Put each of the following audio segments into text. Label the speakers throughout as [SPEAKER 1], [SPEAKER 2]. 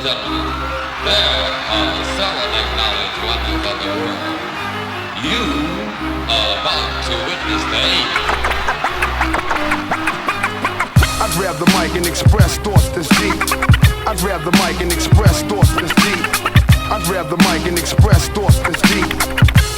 [SPEAKER 1] gentlemen, there are several acknowledged wonders of the world. You are about to witness the eighth.
[SPEAKER 2] I grab the mic and express thoughts that's deep. I grab the mic and express thoughts that's deep. I grab the mic and express thoughts that's deep.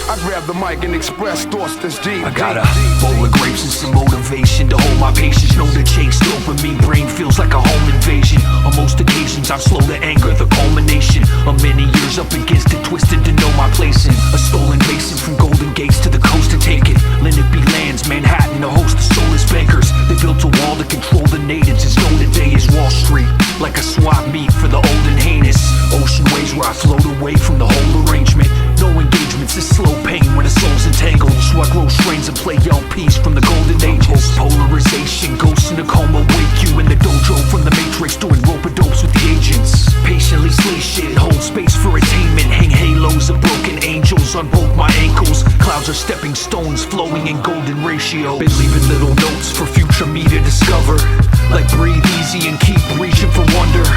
[SPEAKER 2] I grab the mic and express thoughts that's deep.
[SPEAKER 3] I got a bowl of grapes and some motivation to hold my patience. Know the chase dopamine brain feels like a home invasion. On most occasions I'm slow to anger, the culmination of many years up against it, twisted to know my place in a stolen basin. From Golden Gates to the coast to take it. Lenape lands, Manhattan to host the soulless bankers. They built a wall to control the natives. It's known today as Wall Street, like a swap meet for the old and heinous. Ocean waves where I float away from the whole arrangement. No engagements, it's slow pain when a soul's entangled. So I grow strains and play LPs from the golden ages. Polarization, ghosts in a coma, wake you in the dojo from the Matrix, doing rope-a-dopes with the agents. Patiently slay shit, hold space for attainment. Hang halos of broken angels on both my ankles. Clouds are stepping stones, flowing in golden ratio. Been leaving little notes for future me to discover. Like breathe easy and keep reaching for wonder.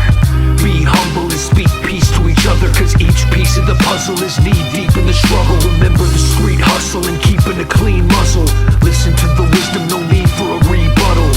[SPEAKER 3] Be humble and speak peace to each other, cause each piece of the puzzle is knee deep in the struggle. Remember the street hustle and keeping a clean muzzle. Listen to the wisdom, no need for a rebuttal.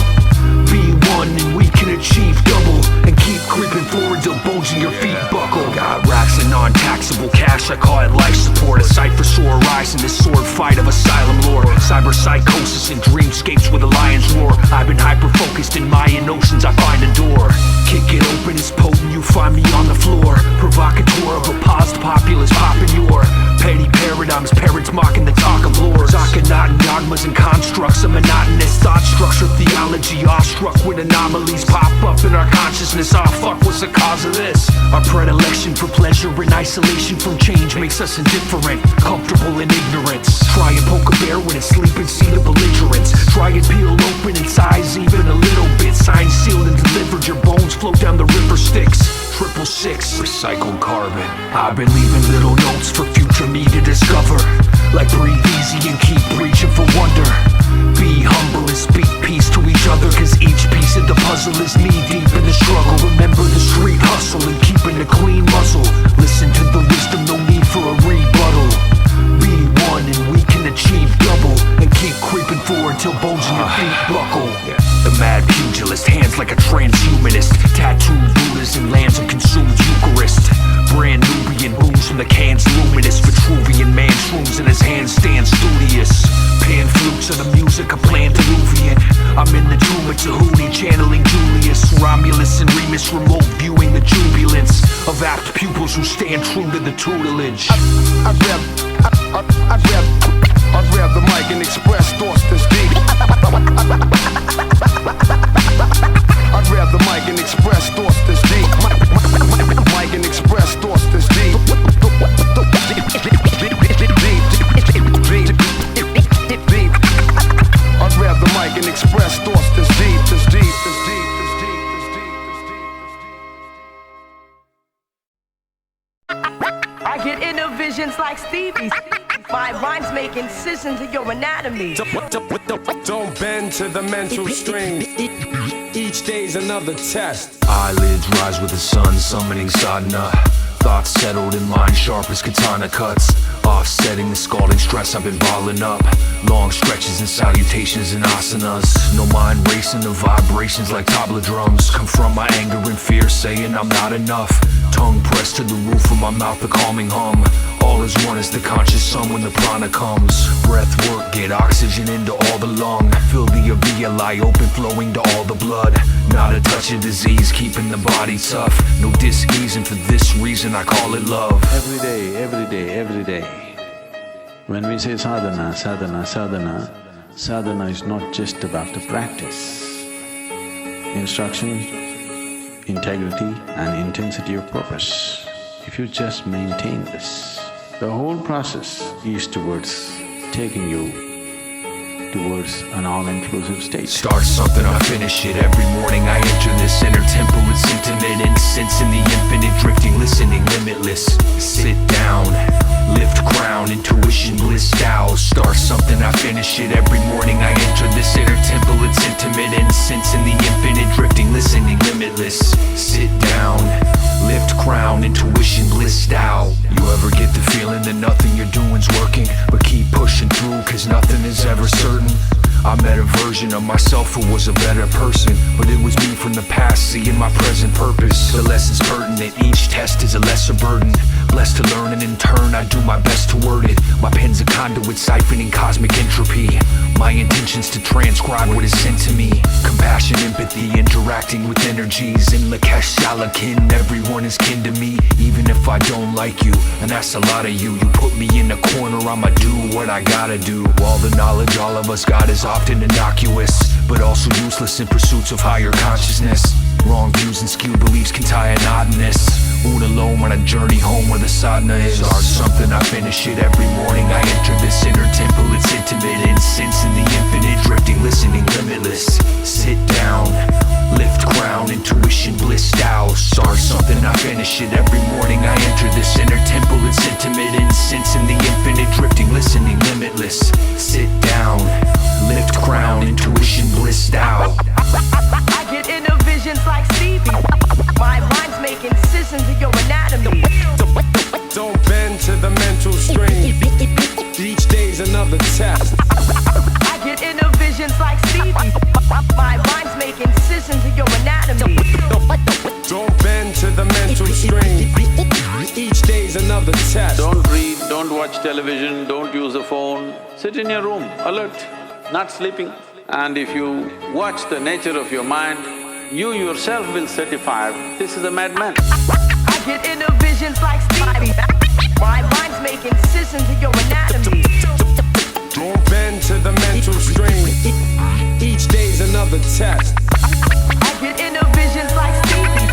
[SPEAKER 3] Be one and we can achieve double, and keep creeping forward till bones in your feet buckle. Got racks and non-taxable cash, I call it life support. A sight for sore eyes in this sword fight of asylum lore. Cyber psychosis and dreamscapes with a lion's roar. I've been hyper-focused in Mayan oceans, I find a door. Kick it open, it's potent, you find me on the floor. Provocateur of a paused populace, popping your petty paradigms, parents mocking the talk of lords. Akhenaten dogmas and constructs, a monotonous thought structure, theology, awestruck when anomalies pop up in our consciousness. Ah, fuck, what's the cause of this? Our predilection for pleasure and isolation from change makes us indifferent, comfortable in ignorance. Try and poke a bear when it's sleeping, see the belligerence. Try and peel open its eyes even a little bit. Signed, sealed, and delivered, your bones float down the river Styx. 666, recycled carbon. I've been leaving little notes for future me to discover. Like breathe easy and keep reaching for wonder. Be humble and speak peace to each other, cause each piece of the puzzle is knee deep in the struggle. Remember the street hustle and keeping a clean muzzle. Listen to the wisdom, no need for a rebuttal. Be one and we can achieve double, and keep creeping forward till bones in your feet buckle. The mad pugilist, hands like a transhumanist. Tattooed Buddhas and lands of consumed Eucharist. Brand Nubian booms from the cans luminous. Vitruvian man shrooms in his hands stand studious. Pan flutes are the music of Plantaluvian. I'm in the tomb of Tahuti channeling Julius. Romulus and Remus remote viewing the jubilance of apt pupils who stand true to the tutelage.
[SPEAKER 2] I grab the mic and express thoughts that's deep. I grab the mic and express thoughts that's deep. Mic and express thoughts that's deep. I grab the mic and express thoughts that's deep, that's deep, that's deep, that's deep, that's deep.
[SPEAKER 4] I get inner visions like Stevie's. My rhymes make incisions in your anatomy.
[SPEAKER 5] Don't bend to the mental strain. Each day's another test.
[SPEAKER 3] Eyelids rise with the sun, summoning sadhana. Thoughts settled in line sharp as katana cuts. Offsetting the scalding stress I've been balling up. Long stretches and salutations and asanas. No mind racing, the vibrations like tabla drums. Come from my anger and fear, saying I'm not enough. Tongue pressed to the roof of my mouth, the calming hum. All is one as the conscious sun when the prana comes. Breath work, get oxygen into all the lung. Feel the alveoli open, flowing to all the blood. Not a touch of disease, keeping the body tough. No dis-ease, and for this reason I call it love.
[SPEAKER 6] Every day, every day, every day. When we say sadhana, sadhana, sadhana, sadhana is not just about the practice. Instruction, integrity and intensity of purpose. If you just maintain this, the whole process is towards taking you towards an all-inclusive state.
[SPEAKER 3] Start something, I finish it. Every morning I enter this inner temple. It's intimate, incense in the infinite, drifting, listening, limitless. Sit down, lift crown, intuition, bliss style. Start something, I finish it. Every morning I enter this inner temple. It's intimate, incense in the infinite, drifting, listening, limitless. Sit down, lift crown. of myself who was a better person, but it was me from the past, seeing my present purpose. The lessons pertinent, each test is a lesser burden. Blessed to learn and in turn I do my best to word it. My pen's a conduit siphoning cosmic entropy. My intention's to transcribe what is sent to me. Compassion, empathy, interacting with energies. In Lakesh Shalakin, everyone is kin to me. Even if I don't like you, and that's a lot of you. You put me in a corner, I'ma do what I gotta do. All the knowledge all of us got is often innocuous, but also useless in pursuits of higher consciousness. Wrong views and skewed beliefs can tie a knot in this. Moon alone on a journey home where the sadhana is. Start something, I finish it every morning. I enter this inner temple, it's intimate. Incense in the infinite, drifting, listening, limitless. Sit down, lift crown, intuition, bliss out. Start something, I finish it every morning. I enter this inner temple, it's intimate. Incense in the infinite, drifting, listening, limitless. Sit down, lift crown, intuition, blissed out.
[SPEAKER 4] I get inner visions like Stevie. My rhymes make incisions in your anatomy.
[SPEAKER 5] Don't bend to the mental strain. Each day's another test.
[SPEAKER 4] I get inner visions like Stevie. My rhymes make incisions in your anatomy.
[SPEAKER 5] Don't bend to the mental strain. Each day's another test.
[SPEAKER 6] Don't read, don't watch television, don't use the phone. Sit in your room, alert, not sleeping. And if you watch the nature of your mind, you yourself will certify this is a madman.
[SPEAKER 4] I get inner visions like Stevie. My rhymes make incisions in your anatomy.
[SPEAKER 5] Don't bend to the mental strain. Each day's another test.
[SPEAKER 4] I get inner visions like Stevie.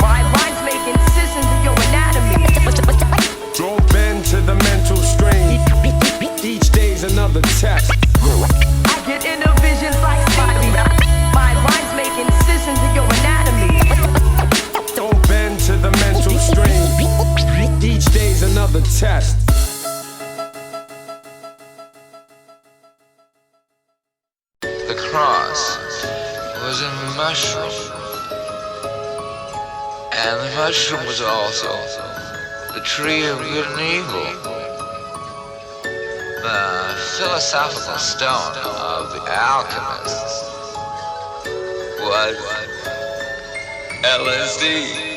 [SPEAKER 4] My rhymes make incisions in your anatomy.
[SPEAKER 5] Don't bend to the mental strain. Each day's another test.
[SPEAKER 4] I get inner visions like Stevie. My rhymes make incisions in your anatomy.
[SPEAKER 5] Don't bend to the mental strain. Each day's another test.
[SPEAKER 1] The cross was a mushroom, and the mushroom was also the tree of good and evil. The philosophical stone of the alchemists was LSD.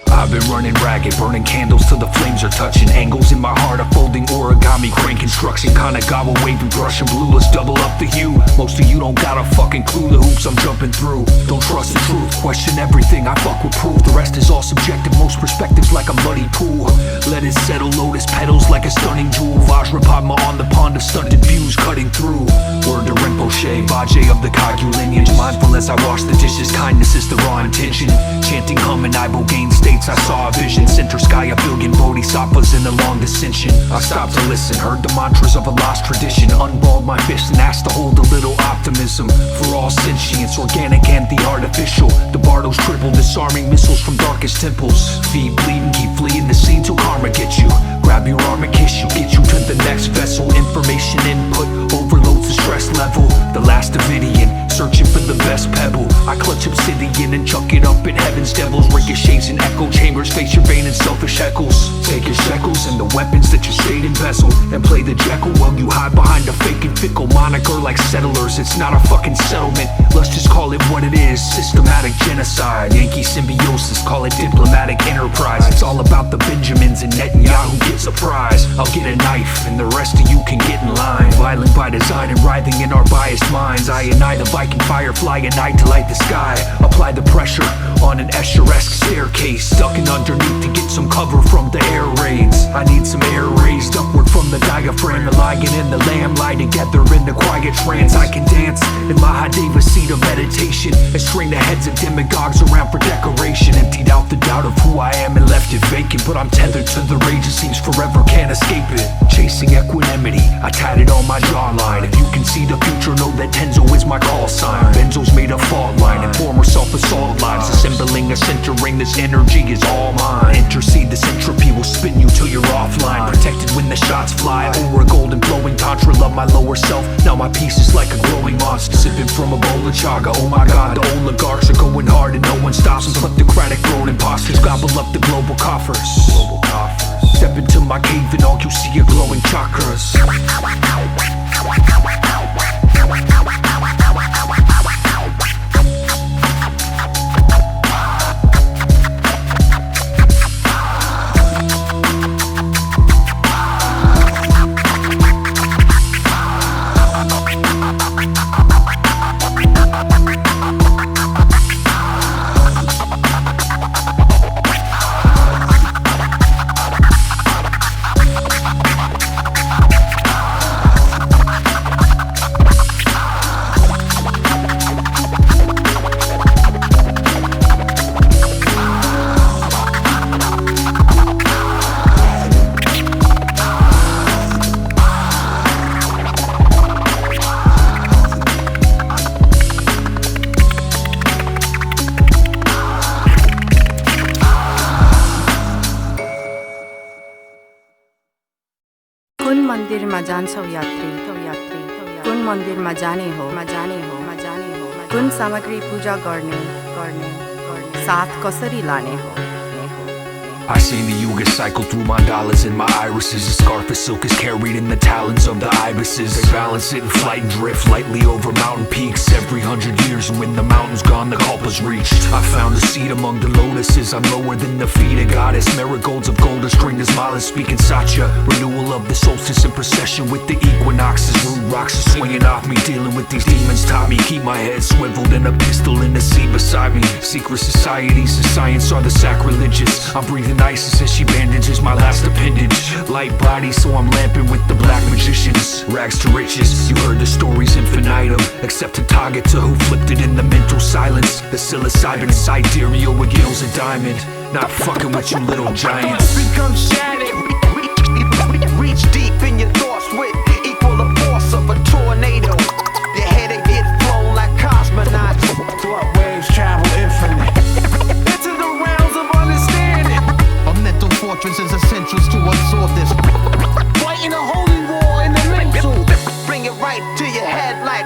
[SPEAKER 3] I've been running ragged, burning candles till the flames are touching. Angles in my heart are folding origami, crane construction. Kanagawa waving Prussian Blue, let's double up the hue. Most of you don't got a fucking clue the hoops I'm jumping through. Don't trust the truth, question everything, I fuck with proof. The rest is all subjective, most perspectives like a muddy pool. Let it settle, lotus petals like a stunning jewel. Vajrapadma on the pond of stunted views cutting through. Word to Rinpoche, Bajay of the Kagyu lineage. Mindful as I wash the dishes, kindness is the raw intention. Chanting hum and ibogaine states, I saw a vision. Center sky a billion bodhisattvas in a long ascension. I stopped to listen, heard the mantras of a lost tradition. Unballed my fist and asked to hold a little optimism. For all sentience, organic and the artificial. The Bardos triple, disarming missiles from darkest temples. Feet bleeding, keep fleeing the scene till karma gets you. Grab your arm and kiss you, get you to the next vessel. Information input overloads the stress level. The last Davidian, searching for the best pebble. I clutch obsidian and chuck it up in heaven's devils. Ricochets and echo chambers, face your vain and selfish echoes. Take your shekels and the weapons that you stayed embezzled, and play the Jekyll while you hide behind a fake and fickle moniker like settlers. It's not a fucking settlement, let's just call it what it is. Systematic genocide, Yankee symbiosis, call it diplomatic enterprise. It's all about the Benjamins and Netanyahu gets a prize. I'll get a knife and the rest of you can get in line. Violent by design and writhing in our biased minds. I and I, the Viking firefly at night to light the sky. Apply the pressure on an Escher-esque staircase, ducking underneath to get some cover from the air raids. I need some air raised upward from the diaphragm. The lion and the lamb lie together in the quiet trance. I can dance in Mahadeva seat of meditation and string the heads of demagogues around for decoration. Emptied out the doubt of who I am and left it vacant, but I'm tethered to the rage, it seems forever can't escape it. Chasing equanimity, I tied it on my jawline. If you can see the future, know that Tenzo is my call sign. Benzo's made a fault line and former self-assault lives. Assembling a centering, this energy is all mine. Intercede, this entropy will spin you till you're offline. Protected when the shots fly, over a golden flowing tantra. Love my lower self, now my peace is like a glowing monster. Sipping from a bowl of chaga, oh my god, the oligarchs are going hard and no one stops them. Kleptocratic road imposters gobble up the global coffers. Step into my cave and all you see are glowing chakras.
[SPEAKER 7] मन्दिरमा जान्छौ यात्री कुन मन्दिरमा जाने हो कुन सामग्री पूजा गर्ने साथ कसरी लाने हो
[SPEAKER 3] I seen the yuga cycle through mandalas in my irises. A scarf of silk is carried in the talons of the ibises. They balance it in flight and drift lightly over mountain peaks every 100 years, and when the mountain's gone, the kalpa's reached. I found a seat among the lotuses. I'm lower than the feet of goddess. Marigolds of gold are stringed as malas speaking satya. Renewal of the solstice in procession with the equinoxes. Rude rocks are swinging off me. Dealing with these demons taught me. Keep my head swiveled and a pistol in the sea beside me. Secret societies and science are the sacrilegious. I'm breathing ISIS as she bandages my last appendage. Light body, so I'm lamping with the black magicians. Rags to riches, you heard the stories infinitum. Except a target to who flipped it in the mental silence. The psilocybin sidereal with gills of diamond. Not fucking with you little giants.
[SPEAKER 2] Become shattered. Reach deep in your thoughts with equal the force of a tornado. Your head will get flown like cosmonauts. Thought waves travel infinite. Into the realms of understanding. A mental fortress is essentials to absorb this. Fighting a holy war in the mental. Bring it right to your head like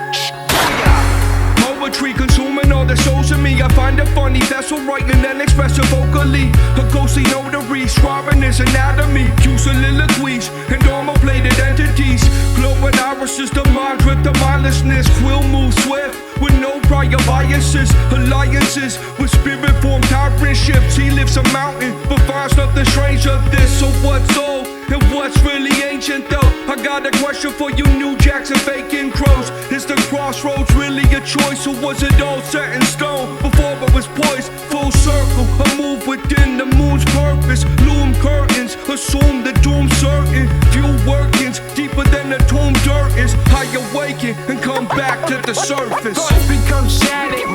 [SPEAKER 5] poetry consuming all the souls in me. I find it funny, that's what writing and expressing vocally. A ghostly notary, scribing his anatomy. Use soliloquies and armor-plated entities. Glowing irises, the mind drift the mindlessness. Quill moves swift with no prior biases. Alliances with spirit formed tyrant ships. He lifts a mountain but finds nothing strange of this. So what's old and what's really ancient though? I got a question for you new jacks and faking crows. Is the crossroads really a choice, or was it all set in stone before it was poised? Full circle, a move within the moon's purpose. Loom curtains, assume the doom certain. Few workings, deeper than the tomb dirt is. I awaken and come back to the surface.
[SPEAKER 2] Thoughts become shattered.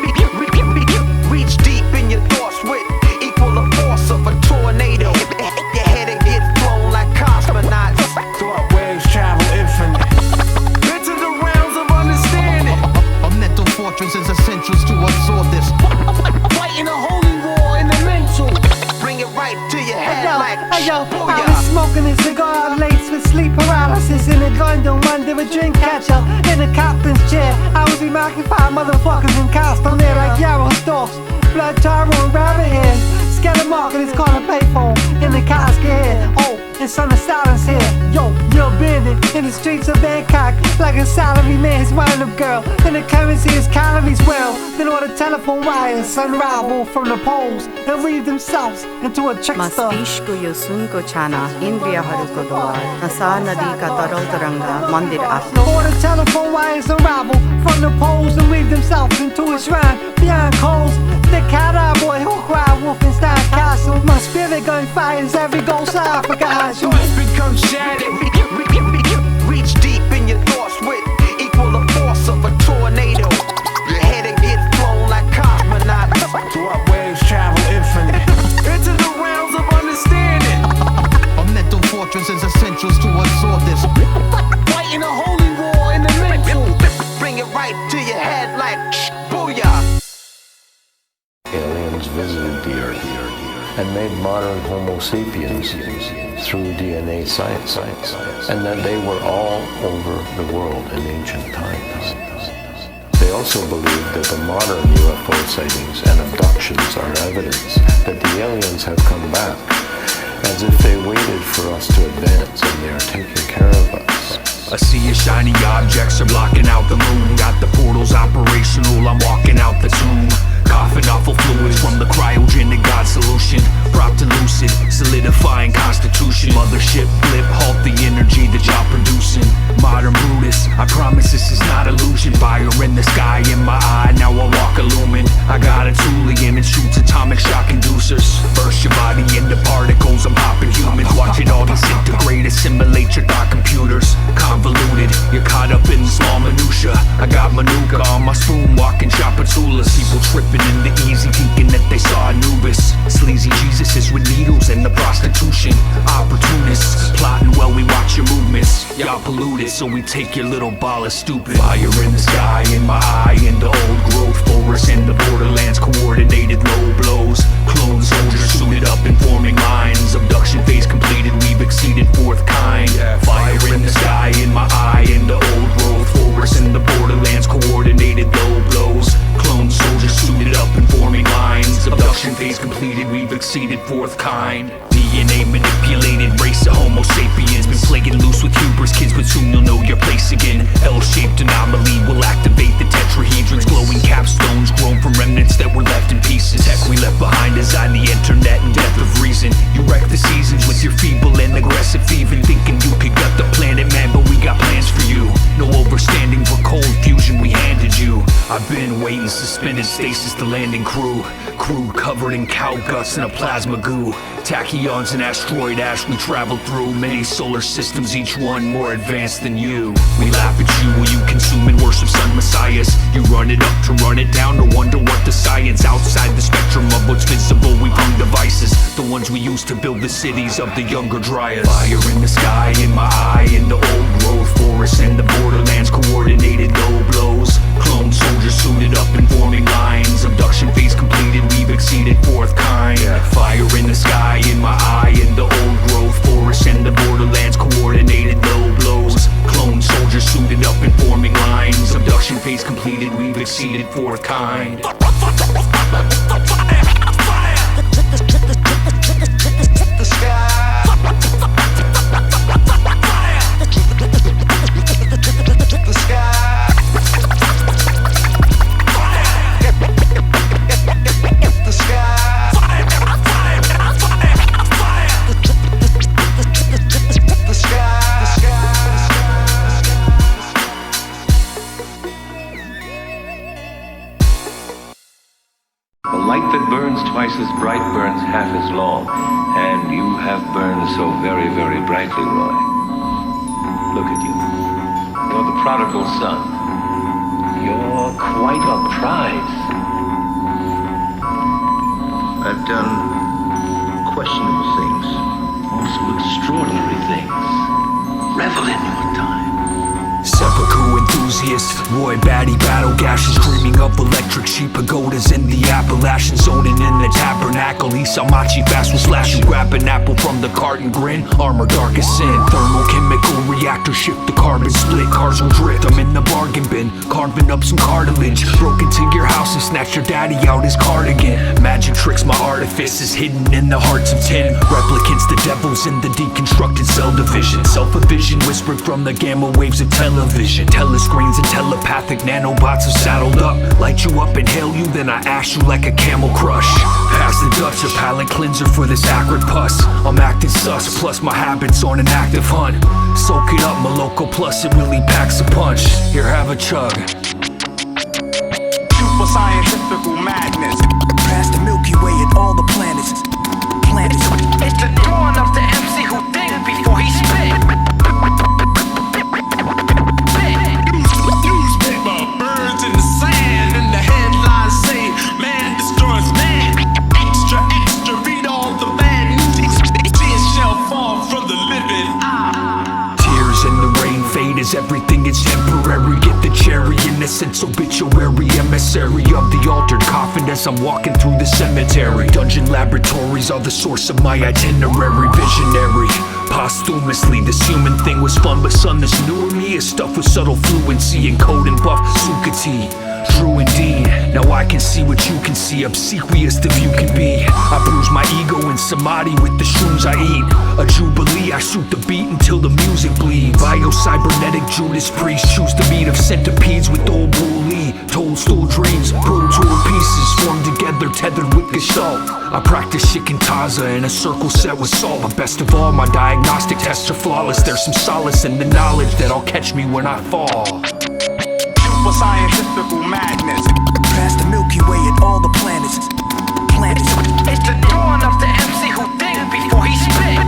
[SPEAKER 2] Reach deep in your thoughts with equal the force of a tornado. Your head will get flown like cosmonauts. Thought waves travel infinite. Into the realms of understanding. A mental fortress is essentials to absorb this. Fighting a holy war in the mental. Bring it right to your head like
[SPEAKER 8] I was smoking a cigar laced with sleep paralysis in a London under a drink catcher in a captain's chair. I was remarking 5 motherfuckers in costume there like yarrow stalks, blood tar and rabbit hairs. Scared of market is called a payphone in the casket here. Oh, and son of Saturn's here. Yo, you're a bandit in the streets of Bangkok like a salary man's wind-up girl. And the currency is calories well. Then all the telephone wires unravel from the poles and weave themselves into a trickster.
[SPEAKER 7] मस्तिष्क यो सुनको छाना इन्द्रियहरूको द्वार नसा नदीका तरल तरङ्ग मन्दिर आफ्नो
[SPEAKER 8] All the telephone wires unravel from the poles and weave themselves into a shrine beyond coals. The cowboy who cried Wolfenstein Castle. My spirit gun fires every ghost I forgot.
[SPEAKER 2] Thoughts become shattered. Reach deep in your thoughts with equal the force of a tornado. Your head will get flown like cosmonauts. Thought waves travel infinite. Into the realms of understanding. A mental fortress is essentials to absorb this. Fighting a holy war in the mental. Bring it right to your head like booyah.
[SPEAKER 9] Aliens visited the Earth and made modern Homo sapiens through DNA science, and that they were all over the world in ancient times. They also believe that the modern UFO sightings and abductions are evidence that the aliens have come back, as if they waited for us to advance and they are taking care of us.
[SPEAKER 3] A sea of shiny objects are blocking out the moon. Got the portals operational, I'm walking out the tomb. Coughing awful fluids from the cryogenic God solution. Propped and lucid, solidifying constitution. Mothership blip, halt the energy that y'all producing. Modern Brutus, I promise this is not illusion. Fire in the sky in my eye, now I walk illumined. I got a Thulian, it shoots atomic shock inducers. Burst your body into particles, I'm hopping humans. Watch it all disintegrate, assimilate your thought computers. Convoluted, you're caught up in small minutia. I got Manuka on my spoon, walking Chapatulas. People tripping in the easy, thinking that they saw Anubis. Sleazy Jesuses with needles and the prostitution. Opportunists, plotting while we watch your movements. Y'all polluted, so we take your little ball of stupid. Fire in the sky, in my eye, in the old growth forest, in the borderlands, coordinated low blows. Clone soldiers suited up and forming lines. Abduction phase completed, we've exceeded fourth kind. Fire in the sky. phase completed, we've exceeded fourth kind. DNA manipulated, race of Homo sapiens. Been playing loose with hubris, kids, but soon you'll know your place again. L-shaped anomaly will activate the tetrahedrons. Glowing capstones grown from remnants that were left in pieces. Tech we left behind designed the internet and death of reason. You wreck the seasons with your feeble and aggressive thieving, thinking you could gut the planet, man, but we got plans for you. No overstanding for cold fusion we handed you. I've been waiting, suspended stasis, the landing crew. Crew covered in cow guts and a plasma goo. Tachyons and asteroid ash we traveled through. Many solar systems, each one more advanced than you. We laugh at you while you consume and worship sun messiahs. You run it up to run it down, to wonder what the science. Outside the spectrum of what's visible, we've hung devices, the ones we used to build the cities of the younger dryas. Fire in the sky, in my eye, in the old growth forest and the borderlands, coordinated low blows. Clone soldiers suited up in forming lines. Abduction phase completed, we've exceeded fourth kind. Fire in the sky, in my eye, in the old growth forest and the borderlands, coordinated low blows. Clone soldiers suited up in forming lines. Abduction phase completed, we've exceeded fourth kind.
[SPEAKER 10] The sky. The sky. The sky. The sky.
[SPEAKER 9] The light that burns twice as bright burns half as long, and you have burned so very, very brightly, Roy. Look at you. You're the prodigal son. You're quite a prize.
[SPEAKER 11] I've done questionable things, also extraordinary things. Revel in your time.
[SPEAKER 3] Seppuku enthusiast, Roy Batty battle gashes, dreaming of electric sheep pagodas in the Appalachian, zoning in the tabernacle. Isamachi fast will slash you, grab an apple from the carton, grin, armor dark as sin. Thermochemical reactor shift the carbon split, cars will drift. I'm in the bargain bin, carving up some cartilage. Broke into your house and snatched your daddy out his cardigan. Magic tricks, my artifice is hidden in the hearts of tin. Replicants, the devils in the deconstructed cell division. Self-a-vision whispered from the gamma waves of television. Telescreens and telepathic nanobots have saddled up. Light you up, inhale you, then I ash you like a camel crush. Pass the Dutch, a palate cleanser for this acrid pus. I'm acting sus, plus my habits on an active hunt. Soak it up, Maloko, plus it really packs a punch. Here, have a chug.
[SPEAKER 10] Super scientifical madness.
[SPEAKER 3] Past the Milky Way and all the planets.
[SPEAKER 10] It's the dawn of the MC who think before he spit. Newspaper, birds in the sand, and the headlines say, man destroys man. Extra, extra, read all the bad news. See a shell fall from the living eye.
[SPEAKER 3] Tears and the rain fade as everything is temporary. Get the cherry, innocence, obituary. Emissary of the altered coffin as I'm walking through the cemetery. Dungeon laboratories are the source of my itinerary. Visionary, posthumously, this human thing was fun, but son, this new of me is stuff with subtle fluency and code and buff Sukati. True indeed, now I can see what you can see, obsequious the view can be. I bruise my ego in samadhi with the shrooms I eat. A jubilee, I shoot the beat until the music bleeds. Bio-cybernetic Judas Priest, choose the meat of centipedes with old Lee. Toadstool dreams, Pro Tour pieces formed together, tethered with gestalt. I practice shikantaza in a circle set with salt. But best of all, my diagnostic tests are flawless. There's some solace in the knowledge that I'll catch me when I fall.
[SPEAKER 10] Super scientifical madness.
[SPEAKER 3] Past the Milky Way and all the planets.
[SPEAKER 10] It's the dawn of the MC who think before he spit.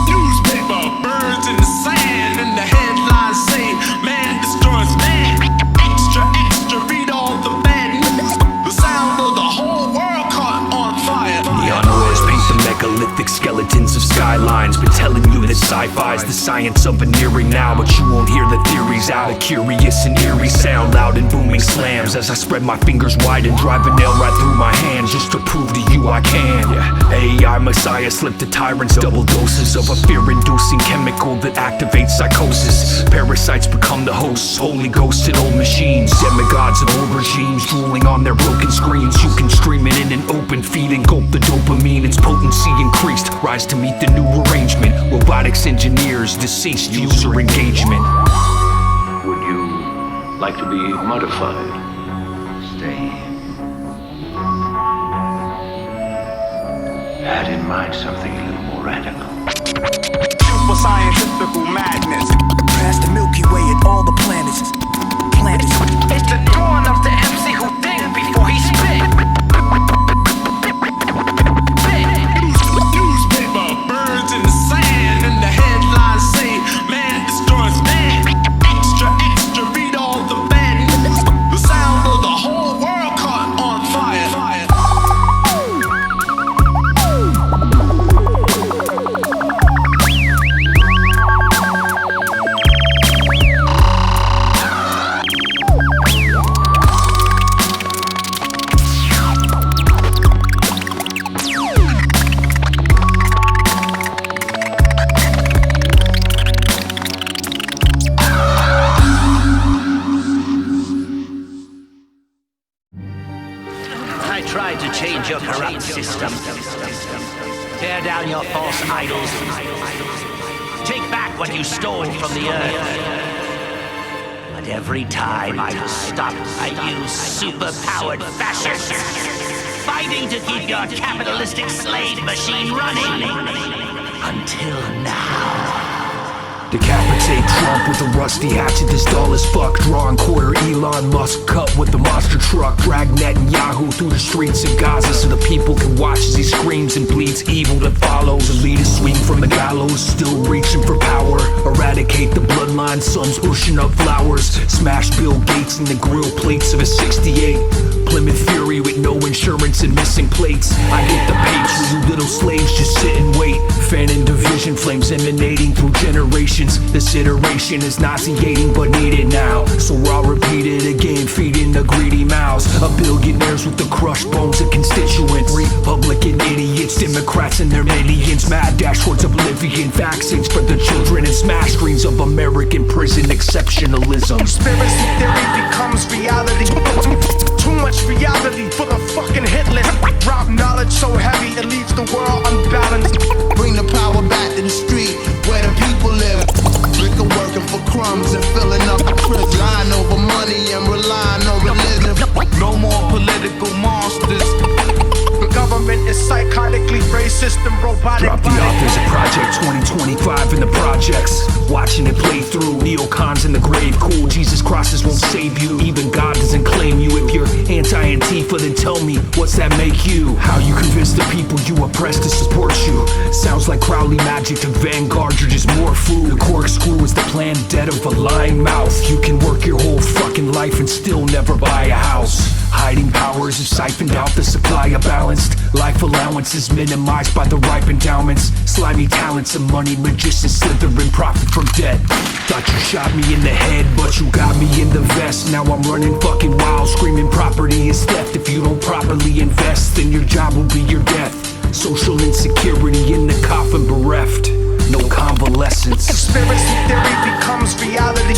[SPEAKER 10] Newspaper, birds in the sand, and the headlines say, man destroys man. Extra, extra, read all the bad news. The sound of the whole world caught on fire.
[SPEAKER 3] Neon oils paint the megalithic skeletons of skylines. Been telling you It's sci-fi's the science of veneering now, but you won't hear the theories out. A curious and eerie sound, loud and booming slams as I spread my fingers wide and drive a nail right through my hands just to prove to you I can. AI Messiah slipped to tyrants double doses of a fear-inducing chemical that activates psychosis. Parasites become the hosts, holy ghosts and old machines, demigods and old regimes drooling on their broken screens. You can stream it in an open feed and gulp the dopamine. Its potency increased, rise to meet the new arrangement. Robotics engineers, deceased user engagement.
[SPEAKER 9] Would you like to be modified?
[SPEAKER 11] Stay. Had in mind something a little more radical.
[SPEAKER 10] Super scientific madness.
[SPEAKER 3] Past the Milky Way and all the planets.
[SPEAKER 10] It's the dawn of the MC who think before he spit. Newspaper, birds in the sand, and the headlines say, man destroys man. Extra, extra, read all the bad news. The sound of the whole world caught on fire.
[SPEAKER 12] I tried to change your corrupt system. Tear down your false idols. Take back what you stole from the earth. But every time I was stopped by you super-powered fascists, fighting to keep your capitalistic slave machine running. Until now.
[SPEAKER 3] Decapitate Trump with a rusty hatchet that's dull as fuck. Drawing quarter Elon Musk cut with the monster truck. Dragnet and Yahoo through the streets of Gaza so the people can watch as he screams and bleeds evil that follows. The leaders swing from the gallows, still reaching for power. Eradicate the bloodline, sons pushing up flowers. Smash Bill Gates in the grill plates of a 68. Plymouth Fury with no insurance and missing plates. I hit the page where you little slaves just sit and wait. Fanning division flames emanating through generations. This iteration is nauseating but needed now. So I'll repeat it again, feeding the greedy mouths of billionaires with the crushed bones of constituents. Republican idiots, Democrats and their minions. Mad dash towards oblivion, vaccines for the children and smash screens of American prison exceptionalism.
[SPEAKER 10] Conspiracy theory becomes reality. Too much reality for the fucking hit list. Drop knowledge so heavy it leaves the world unbalanced.
[SPEAKER 13] Bring the power back to the street where the people live. Liquor working for crumbs and filling up the crib. Lying over money and relying on religion.
[SPEAKER 10] No more political monsters. The government is psychotically racist and robotic.
[SPEAKER 3] Drop the authors of Project 2025 in the projects. Watching it play through. Neocons in the grave. Cool, Jesus crosses won't save you. Even God doesn't claim you. If you're anti-Antifa, then tell me, what's that make you? How you convince the people you oppress to support you? Sounds like Crowley magic to Vanguard, you're just more food. The corkscrew is the planned debt of a lying mouth. You can work your whole fucking life and still never buy a house. Hiding powers have siphoned out the supply of balanced. Life allowances minimized by the ripe endowments. Slimy talents and money magicians slithering profit from debt. Thought you shot me in the head, but you got me in the vest. Now I'm running fucking wild, screaming property is theft. If you don't properly invest, then your job will be your death. Social insecurity in the coffin bereft. No convalescence.
[SPEAKER 10] Conspiracy theory becomes reality.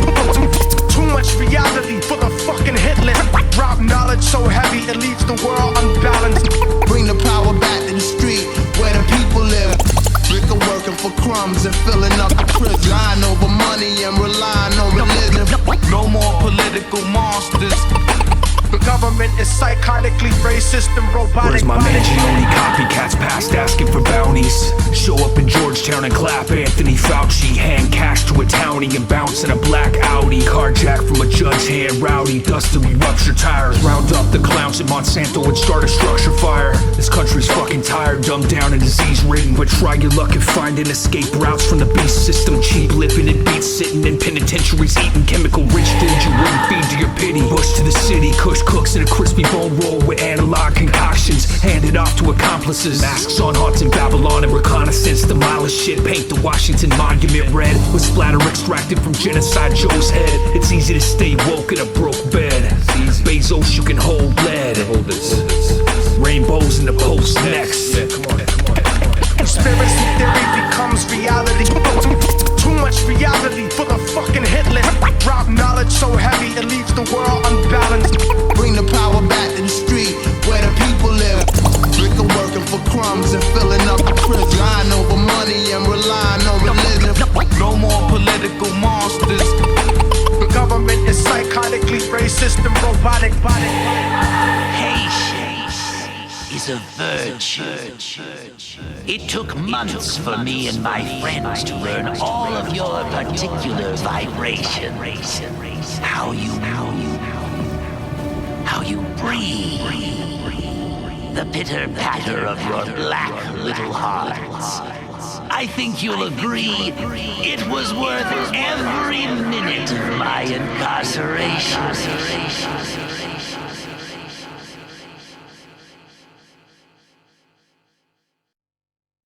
[SPEAKER 10] Too much reality for the fucking hit list. Drop knowledge so heavy it leaves the world unbalanced.
[SPEAKER 13] Bring the power back to the street where the people live. Liquor working for crumbs and filling up the crib. Lying over money and relying on religion.
[SPEAKER 10] No more political monsters. The government is psychotically racist and robotic.
[SPEAKER 3] Where's my Mangione copycats past asking for bounties? Show up in Georgetown and clap Anthony Fauci. Hand cash to a townie and bounce in a black Audi. Carjack from a judge hand rowdy. Dustily rupture tires. Round up the clowns at Monsanto and start a structure fire. This country's fucking tired, dumbed down and disease ridden. But try your luck and finding escape routes from the beast system. Cheap living and beats sitting in penitentiaries. Eating chemical rich things you wouldn't feed to your pity. Bush to the city, Kush cooks in a crispy bone roll with analog concoction. operations handed off to accomplices. Masks on haunts in Babylon and reconnaissance. Demolish shit, paint the Washington Monument red with splatter extracted from Genocide Joe's head. It's easy to stay woke in a broke bed. Bezos, you can hold lead. Rainbows in the post next.
[SPEAKER 14] Conspiracy theory becomes reality. Too much reality for the fucking hit list. Drop knowledge so heavy it leaves the world unbalanced.
[SPEAKER 13] Bring the power back to the street where the people live. Liquor working for crumbs and filling up the prison. Lying over money and relying on religion.
[SPEAKER 10] No more political monsters.
[SPEAKER 14] The government is psychotically racist and robotic.
[SPEAKER 12] Patience is a virtue. It took months for me and my friends to learn all of your particular vibrations. How you move, how you breathe, the pitter-patter of your black little hearts. I think you'll agree it was worth every minute of my incarceration.